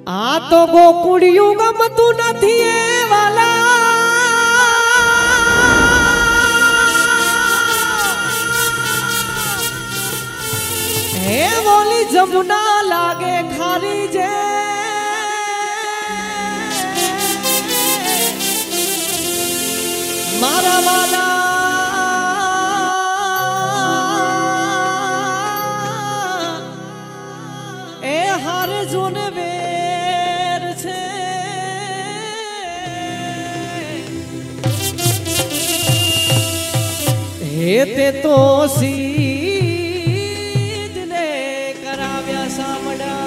આ તો ગોકુડિયું ગમતું નથી એ વાલા હે બોલી જમુના લાગે ખારી જે મારા વાલા એ હારે જોને વેર છે હે તે તો સીધને કરાવ્યા સામડા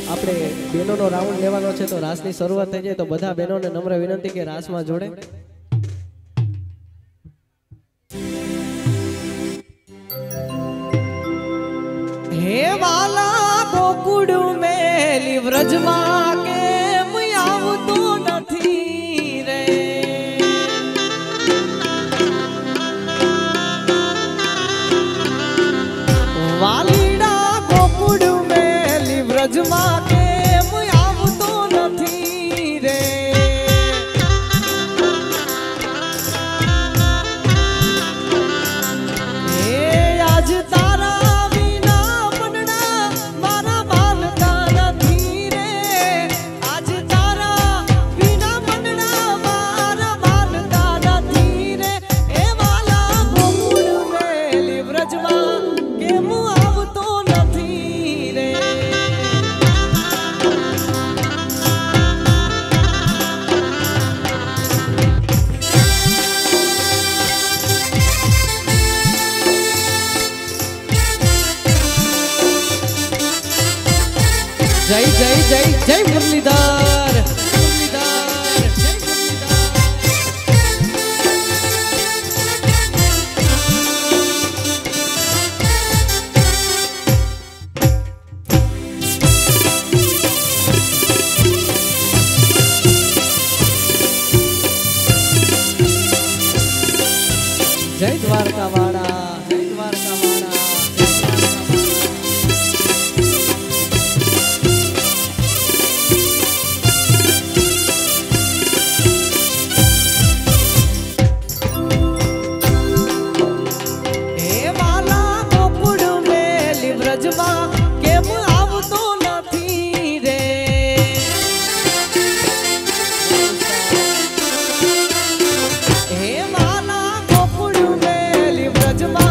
આપણે બહેનોનો રાઉન્ડ લેવાનો છે તો રાસની શરૂઆત થઈ જાય તો બધા બહેનોને નમ્ર વિનંતી કે રાસમાં જોડે હે વાલા ગોકુળ મેલી વ્રજમાં કેમ આવતો નથી રે વાલીડા ગોકુળ મેલી વ્રજમાં કેમ આવતો નથી રે હે આજ તારા जय जय जय जय मुरलीधर जय द्वारका वाड़ा जय द्वारका वाड़ा केम आवतो नहीं रे हे माला गोकुळ मेली व्रजमा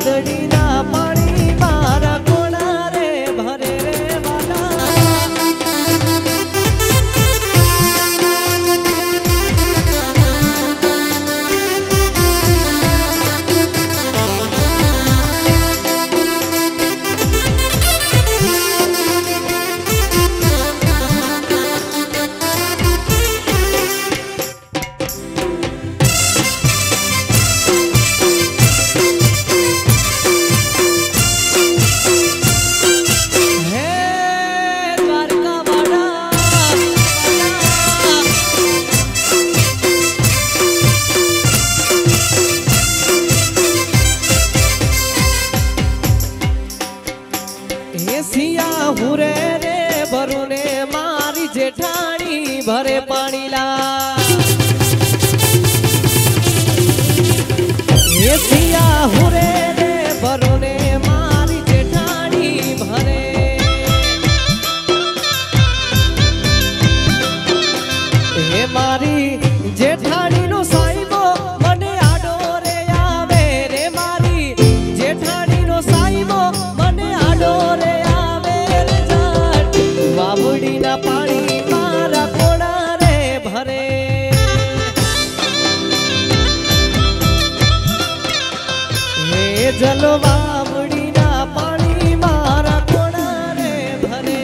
વાદળીના પાણી મારા કોણા રે ભરે રે વાલા હુરે રે ભરુને મારી જેઠાણી ભરે પાણીલા એસિયા હુરે રે ભરુને મારી જેઠાણી ભરે હે મારી જેઠાણીનો સાઈબો મને આડો રે આવે રે મારી જેઠાણીનો સાઈબો મને આડો રે વાવડીના પાણી મારા કોણા રે ભરે હે જલ વાવડીના પાણી મારા કોણા રે ભરે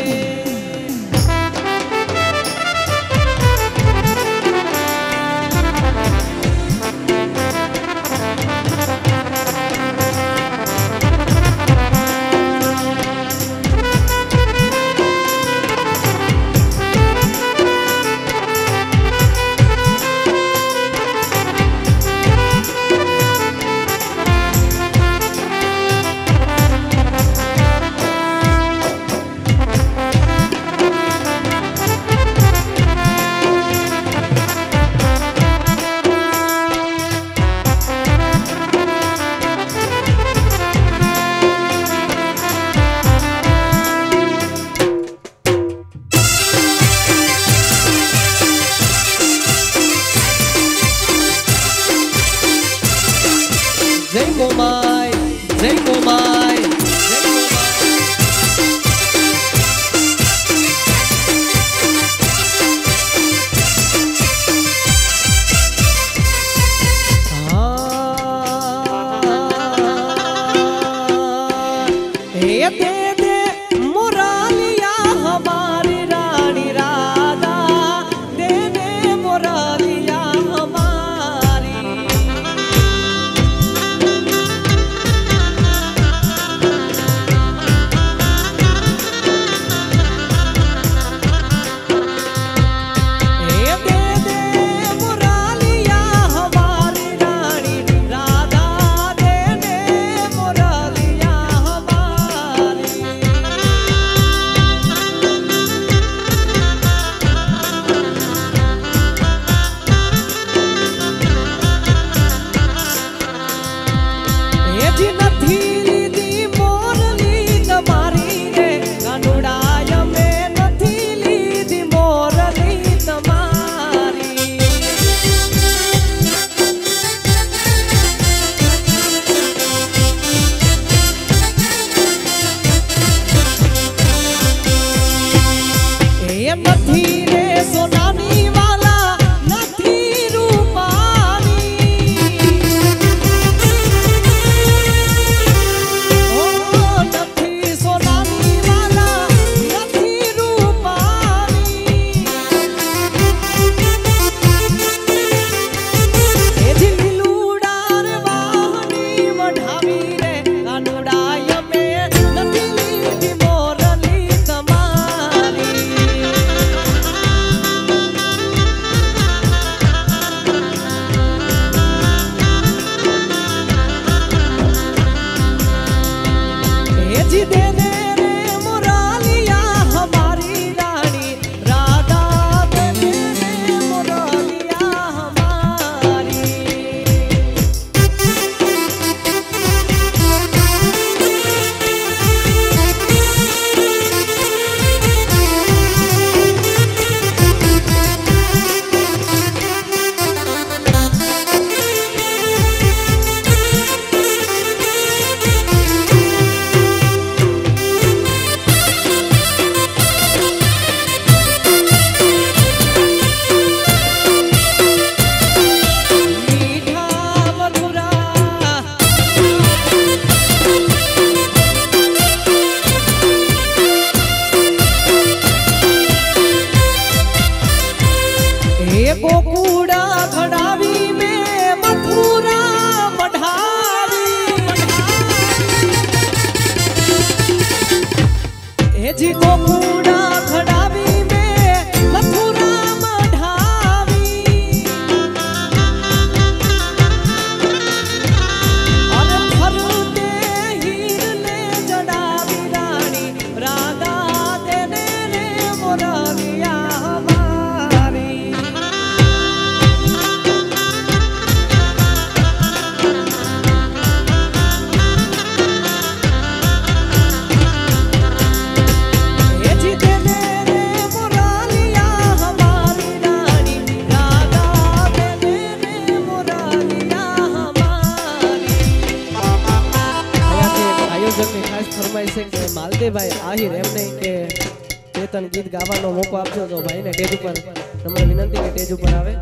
જય મોમાય જય મોમાય હે દે દે મોરાલિયા હમારી રાણી રાધા દે દે મોરાલિયા હમારી ફરમાય છે કે માલદેવભાઈ આહિર એમને કે ચેતન ગીત ગાવાનો મોકો આપજો તો ભાઈને સ્ટેજ ઉપર નમ્ર વિનંતી કે સ્ટેજ ઉપર આવે.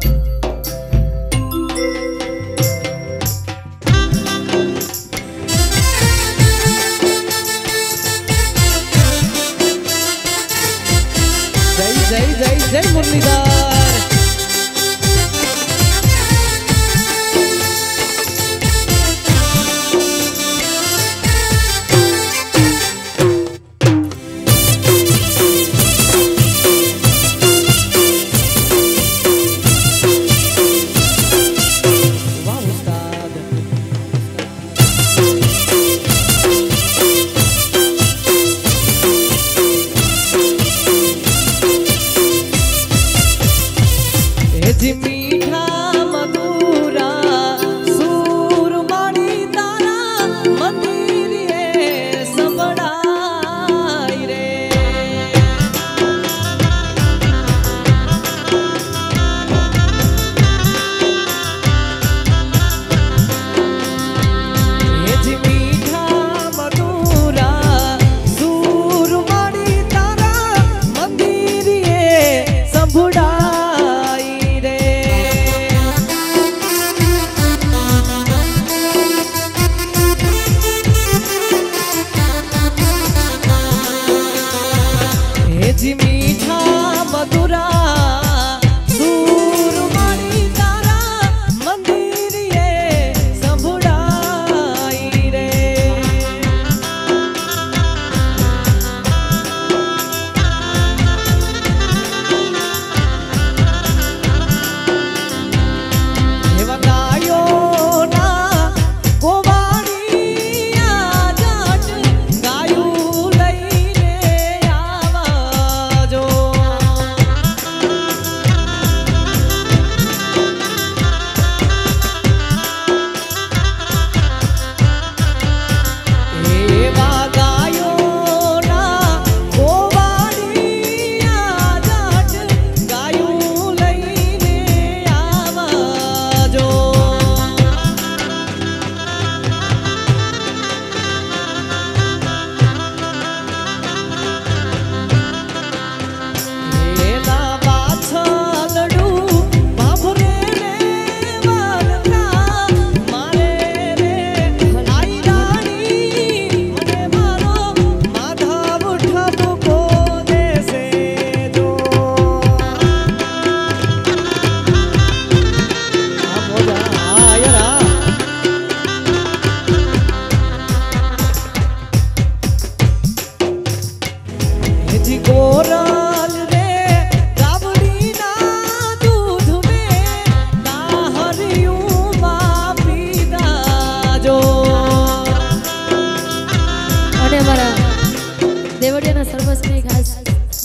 જય જય જય જય મુરલીધર.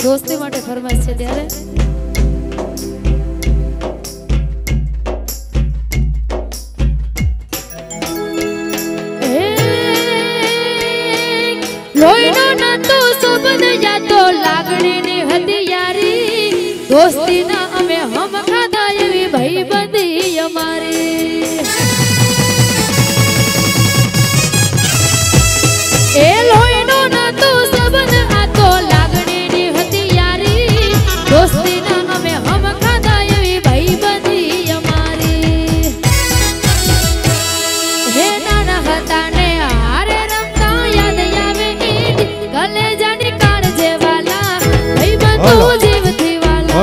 दोस्ती माटे फरमाइश छे त्यारे लोईनो ना तो सबद या तो लागणी नी हथियारी दोस्ती ना अमे हम खाधा एवी भाईबंधी अमारी ए लोईनो ना तो सबद आ तो लागणी नी हथियारी दोस्ती ना अमे हम खाधा एवी भाईबंधी अमारी हे नाना हता ने हारे रमता याद आवे कलेजा नी कान जेवाला भाईबंधु जीवथी वाला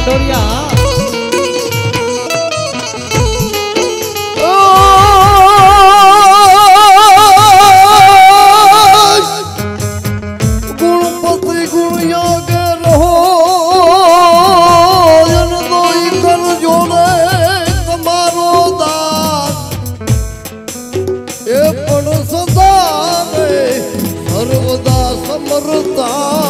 ભંડોરિયા ગુણપતિ ગુણિયા કે રહો એન દોઈ કર જોડે તમારો દાસ એ પણ સદા રે સર્વદા સમરતા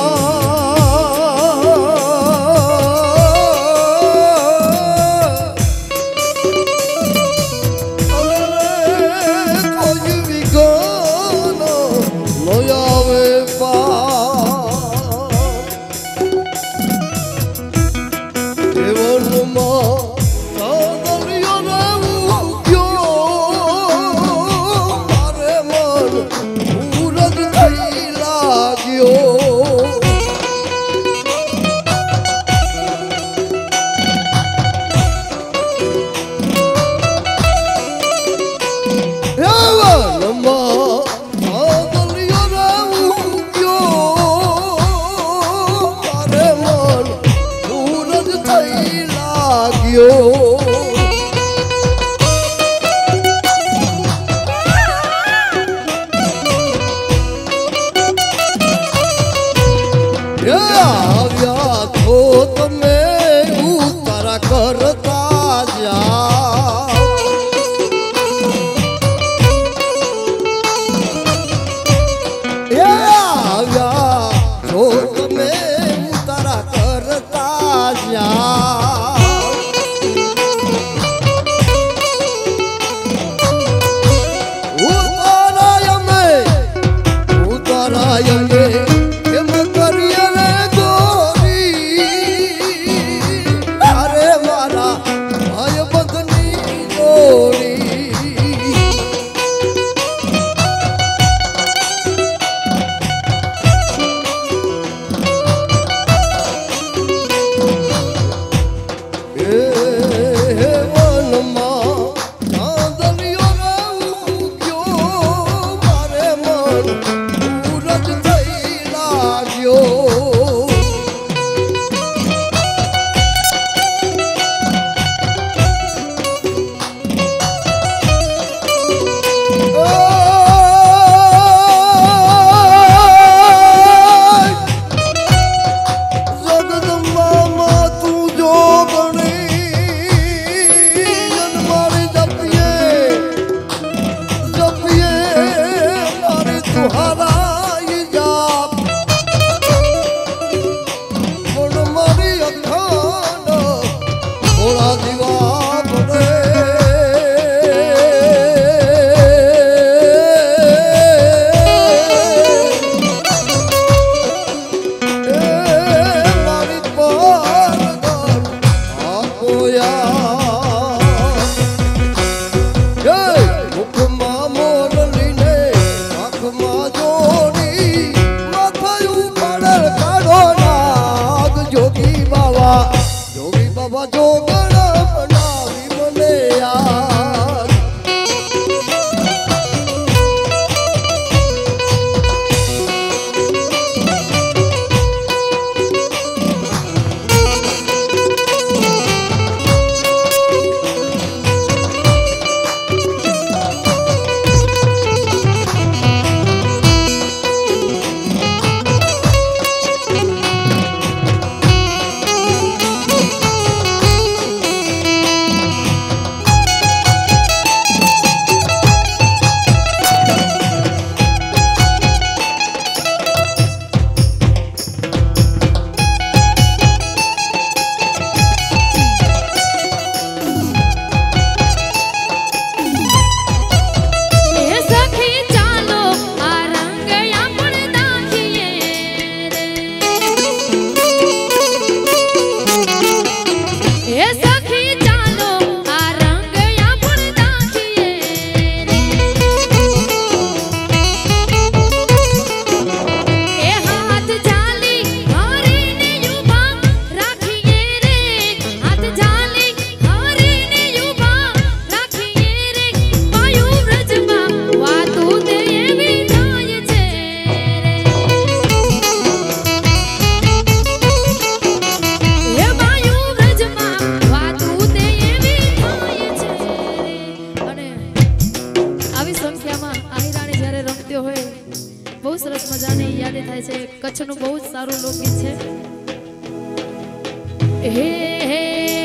હે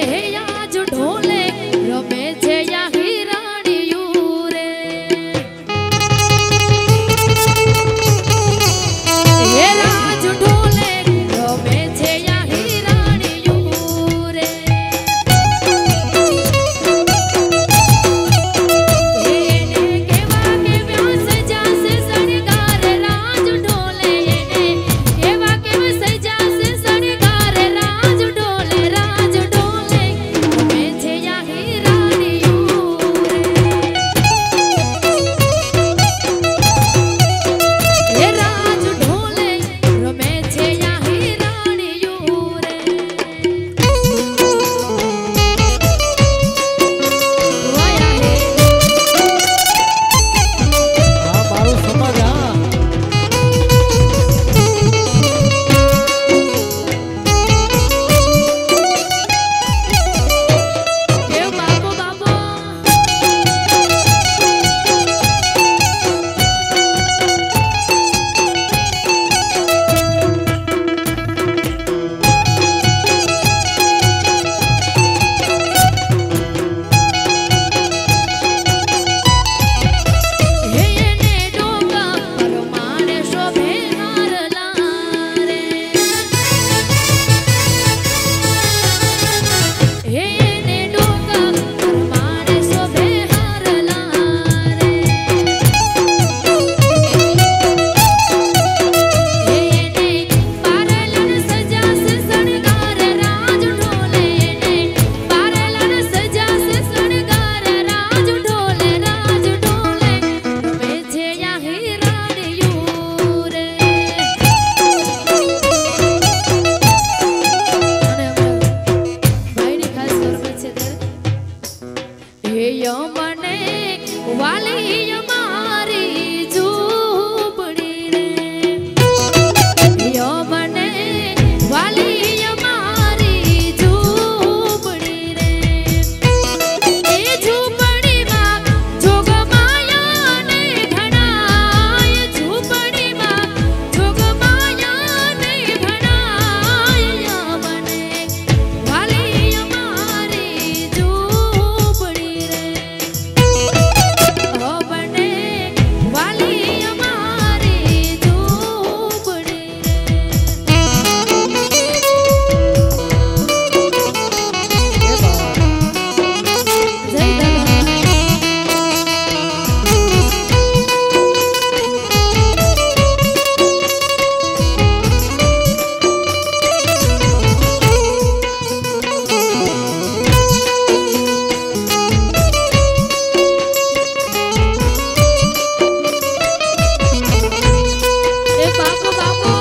હે આજ ઢોલે રમે છે યા હિરાણીયું રે હે આજ ઢોલે રમે છે યા હિરાણીયું રે એને કેવા કે વ્યાસ જાસે સણગાર રાજ ઢોલે એને કેવા કે વ્યાસ જાસે સણગાર રાજ ઢોલે રમે છે યા હિરાણીયું રે હે રાજ ઢોલે રમે છે યા હિરાણીયું રે વાયા હે હા મારું સમાજ હા એ બાપો બાપો હે એને ડોકા પરમાણે શોભે હારલા રે હે એને ડોકા પરમાણે શોભે હારલા રે હે એને પારલન સજાસે શણગાર રાજ ઢોલે એને પારલન સજાસે શણગાર રાજ ઢોલે રમે છે યા હિરાણીયું રે અને ભાઈની ખાસ ફરમાઈશ છે ત્યારે હે યમને વાલી અમારી ઝૂંપડી રે યમને વાલી અમારી ઝૂંપડી રે એ ઝૂંપડીમાં જોગમાયાને ઘણાય ઝૂંપડીમાં જોગમાયાને ઘણાય યમને વાલી અમારી ઝૂંપડી રે અમને વાલી અમારી ઝૂંપડી એ બાપ રે જય દાદા એ બાપો બાપો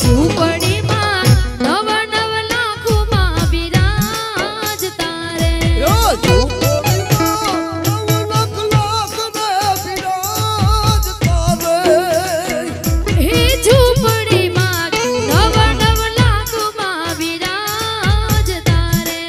ઝૂંપડીમાં નવ નવ લાખમાં બિરાજતા રે હે ઝૂંપડીમાં નવ નવ લાખમાં બિરાજતા રે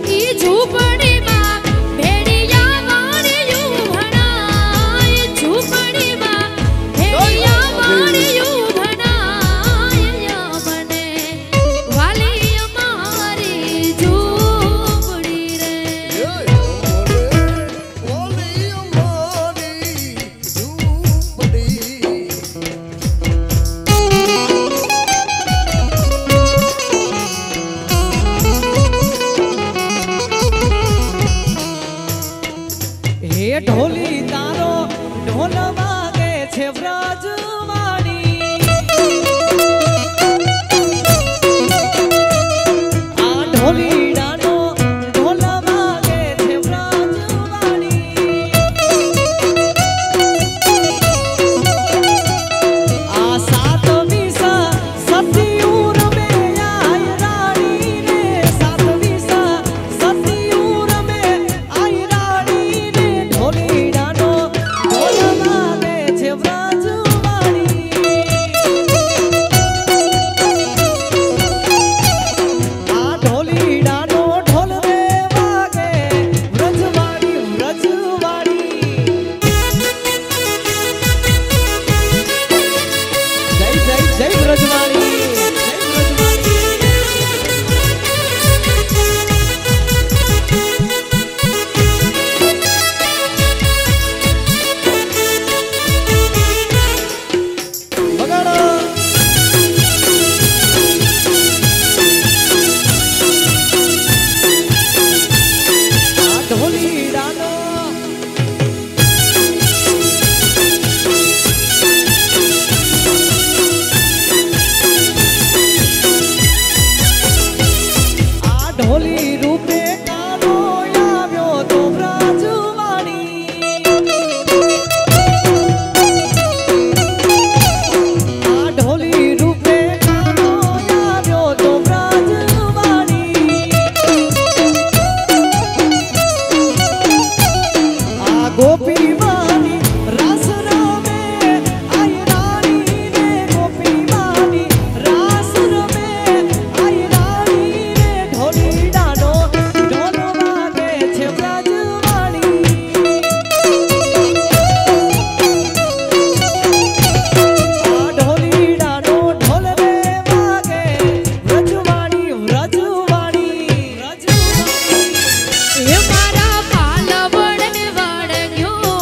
ઈ ઝૂંપડીમાં ભેડિયા વાળિયું ભણાય ઝૂંપડીમાં ભેડિયા વાળિયું ભણાય મને વાલી અમારી ઝૂંપડી રે હે ઢોલી તારો ઢોલ વાગે છે વ્રજવાણી આ ઢોલીડાનો ઢોલ વાગે છે વ્રજવાણી આ સાત વિસા સતિયું રમે આય રાણી રે સાત વિસા સતિયું રમે આય રાણી રે ગોપી માની રાસ રમે આય રાણી રે ગોપી માની રાસ રમે આય રાણી રે ઢોલીડાનો ઢોલ વાગે છે વ્રજવાણી આ ઢોલીડાનો ઢોલ રે વાગે વ્રજવાણી વ્રજવાણી એ મારા પાલવડ ને વળગ્યો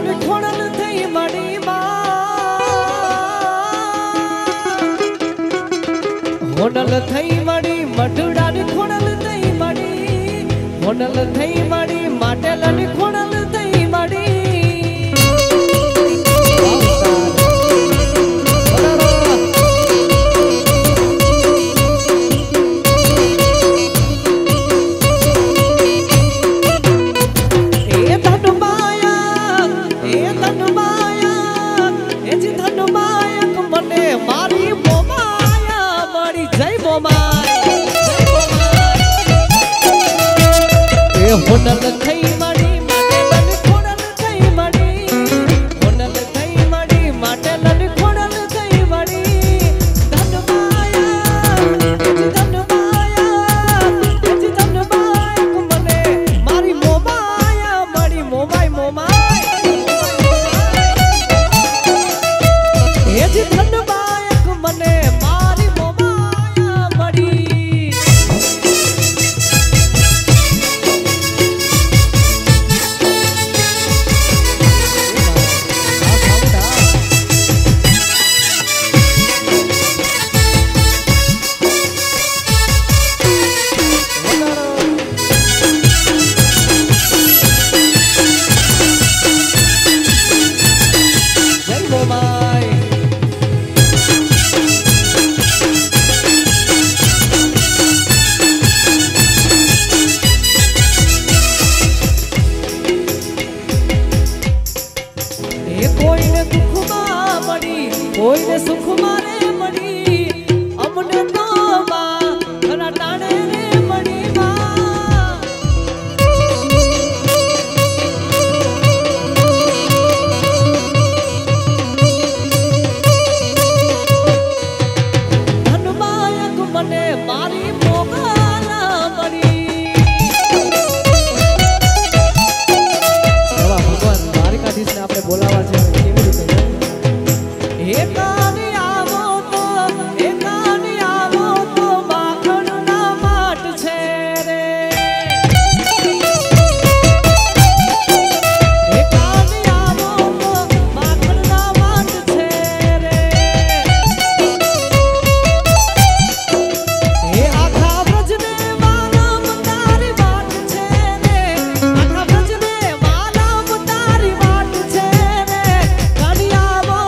ને ખોડલ થઈ મળી હોનલ થઈ મળી મઢડા ને ખોડલ થઈ મળી હોનલ થઈ મળી માટેલ ને ખોડલ થઈ મળી હોનલ થઈ મળી માટેલ ને ખોડલ થઈ મળી હોનલ થઈ મળી માટેલ ને ખોડલ થઈ મળી ધનબાયા મને મારી મોમાયા મળી મોમાય એ જ ધનબાયક મને મારી મોમાયા મળી કોઈને સુખ મારે મળી અમને તો માં ઘણા ટાણે રે મળી ધનબાયક મને મારી મોગાલા મળી ભગવાન દ્વારકાધીશ ને આપણે બોલાવા છે કેવી રીતે એકાની આવો તો માખણ ના માટ છે રે એકાની આવો તો માખણ ના માટ છે રે એ આખા વ્રજને વાલમ તારી વાટ છે રે આખા વ્રજને વાલમ તારી વાટ છે રે કાની આવો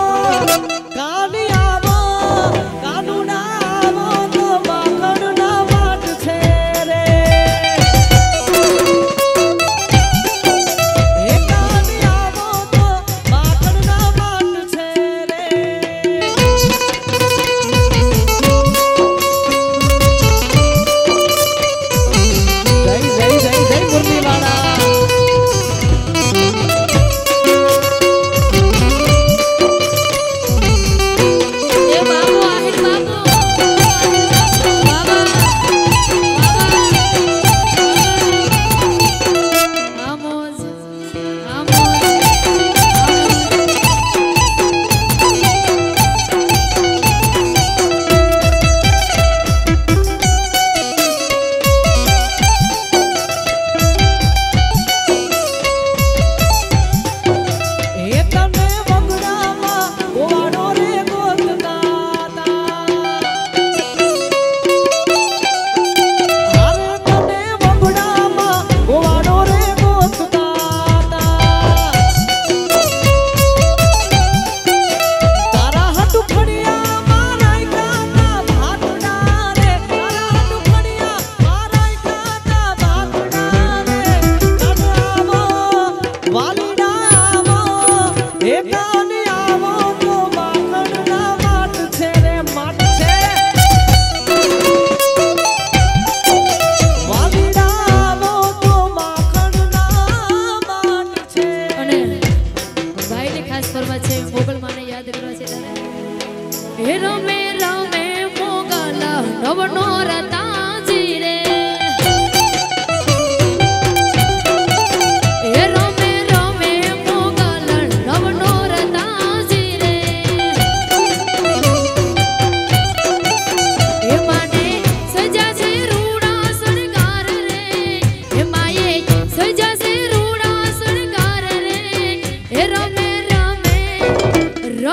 એ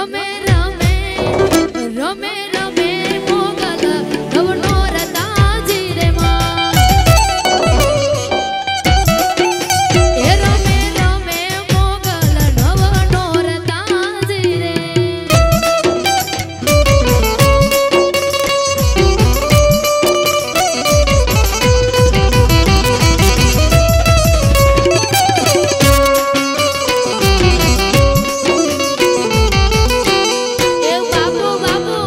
રમે રમે રમે રમે મોગલ નવનો રતાજી રે માં એ રમે રમે મોગલ નવનો રતાજી રે એ બાપુ બાપુ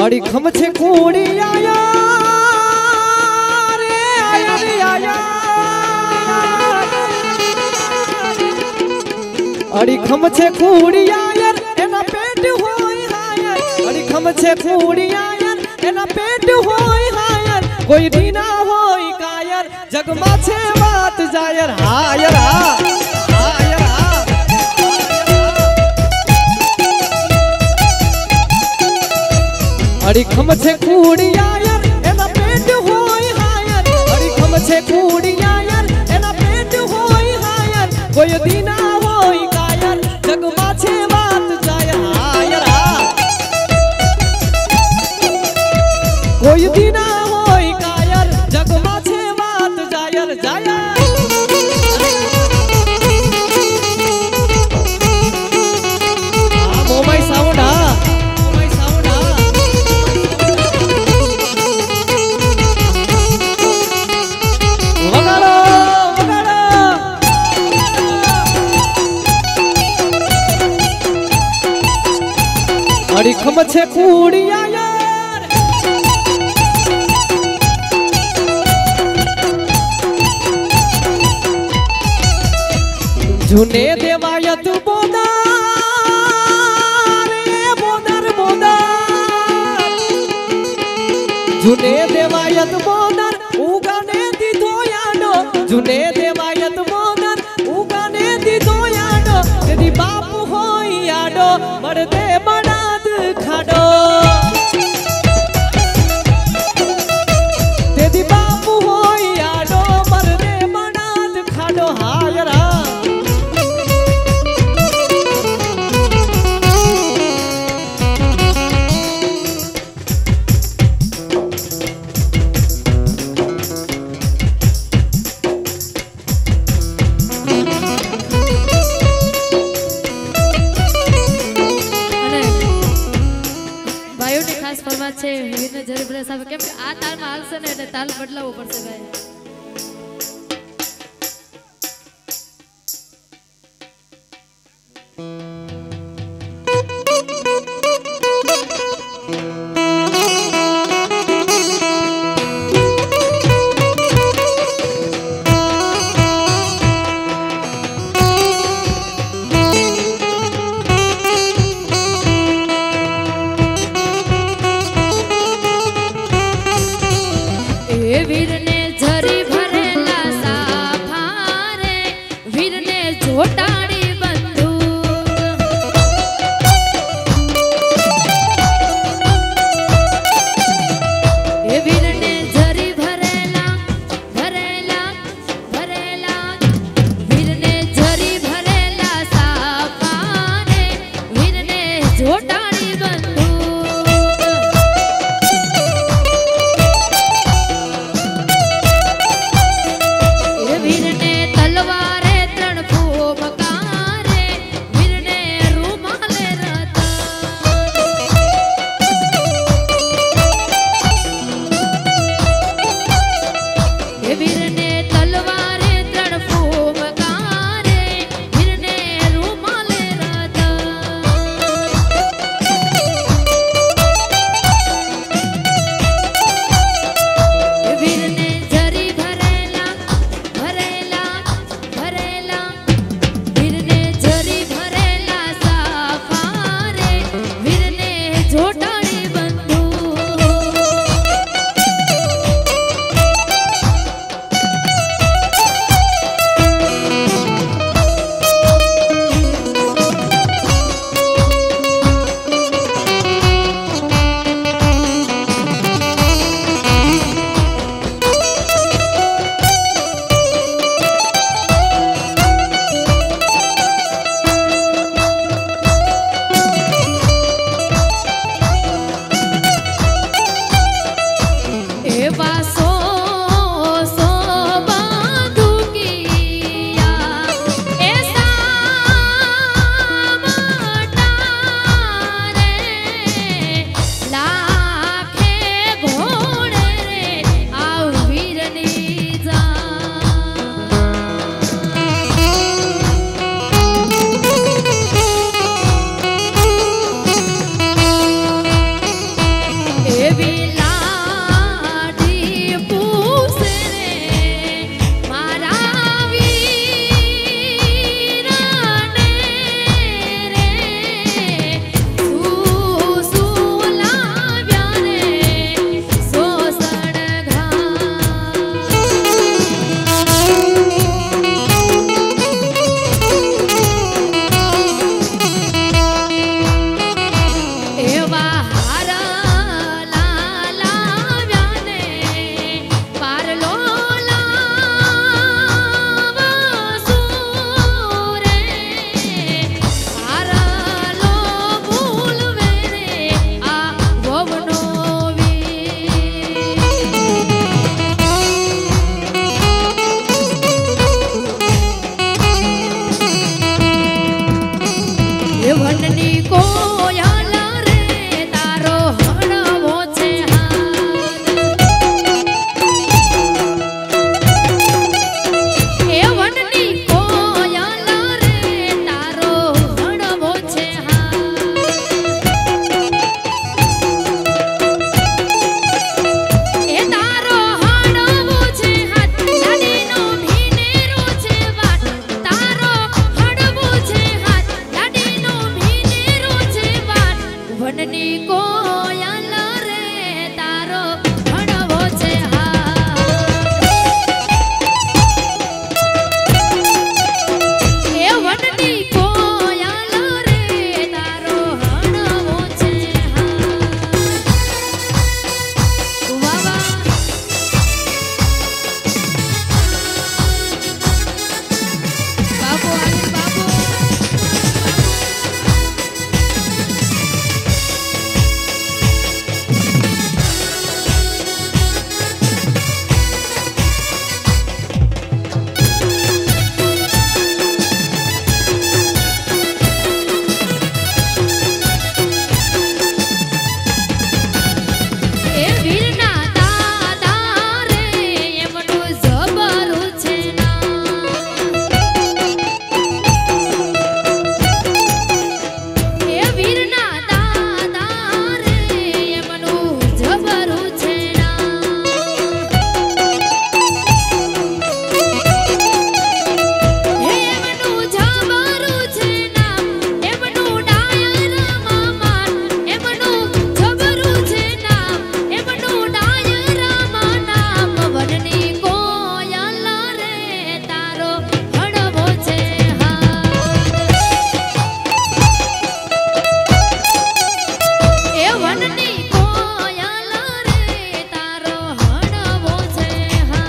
अड़ी खम छे कूड़ी आया रे आया रे आया अड़ी खम छे कूड़ी आया एना पेट होई हायर अड़ी खम छे कूड़ी आया एना पेट होई हायर कोई दीना होई कायर जग माछे बात जायर हायर हायर अड़ी खम छे कूड़ी आयर एना पेट होई हायर अड़ी खम छे कूड़ी आयर एना पेट होई हायर कोई दीना होई कायर जग माछे बात जायर हायर कोई दीना होई कायर जग माछे बात जायर जायर मोबाइल साउंड अड़ी खम छे कूड़ी आयर झुने देवायत बोदार बोदार बोदार झुने देवायत बोदार उगाने दीधो याडो झुने देवायत बोदार उगाने दीधो याडो तेदी बापू होई याडो मरदे बनाद खाडो तेदी बापू होई याडो मरदे बनाद खाडो हायरा છે વીરને જરૂર પડે સાહેબ કેમ કે આ તાલમાં હાલશે ને એટલે તાલ બદલાવવો પડશે ભાઈ વીરને ઝરી કોયલ રે તારો હણવો છે હા એ વનની કોયલ રે તારો હણવો છે હા વાહ વાહ બાપુ આનંદ બાપુ એ વીરના દાદા રે એમનું જબરું છે ના એ વીરના દાદા રે એમનું જબરું છે ના હે એમનું જબરું છે ના એમનું ડાયર મામા એમનું જબરું છે ના એમનું ડાયર નામ વનની કોયલ રે તારો હણવો છે હા એ વનની કોયલ રે તારો હણવો છે હા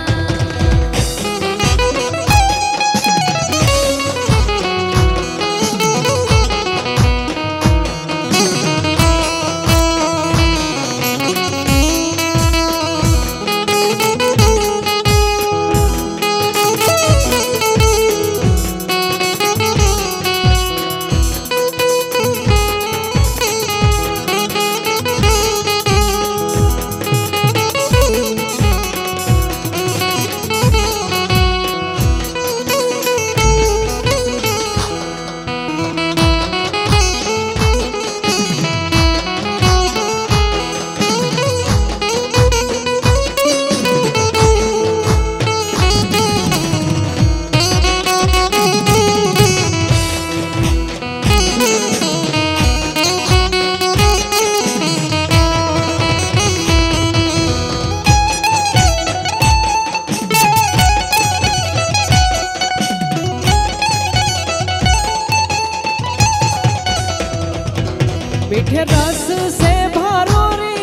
मीठे रस से भरो रे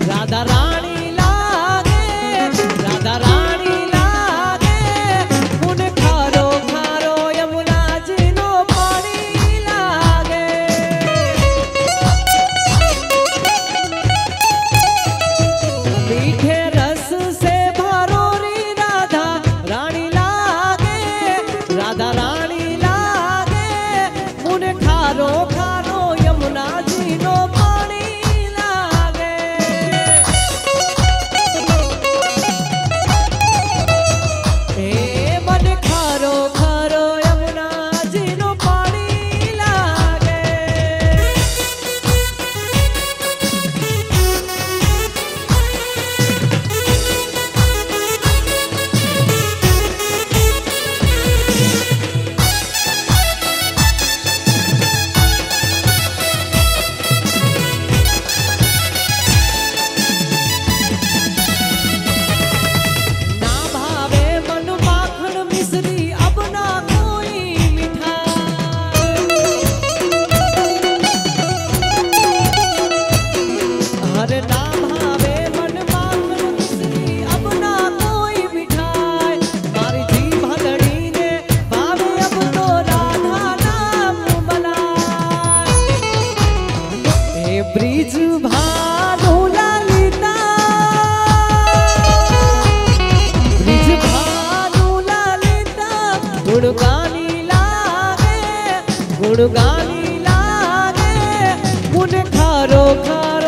राधा रानी लागे राधा रानी लागे उन खारो खारो यमुना जी नो पानी लागे मीठे रस से भरो रे राधा रानी लागे राधा रानी लागे उन खारो खारो यमुना जी नो पानी लागे ए मन खारो खारो यमुना जी नो पानी लागे ना भावे मन माखन मिश्री अब ना कोई मिठाई अरे ना भावे मन माखन मिश्री अब ना कोई मिठाई मारी जी भलड़ी ने भावे अब तो राधा नाम बनाए ए ब्रिज भानु ललिता ब्रिज भानु ललिता गुणगानी लागे गुण खारो खारो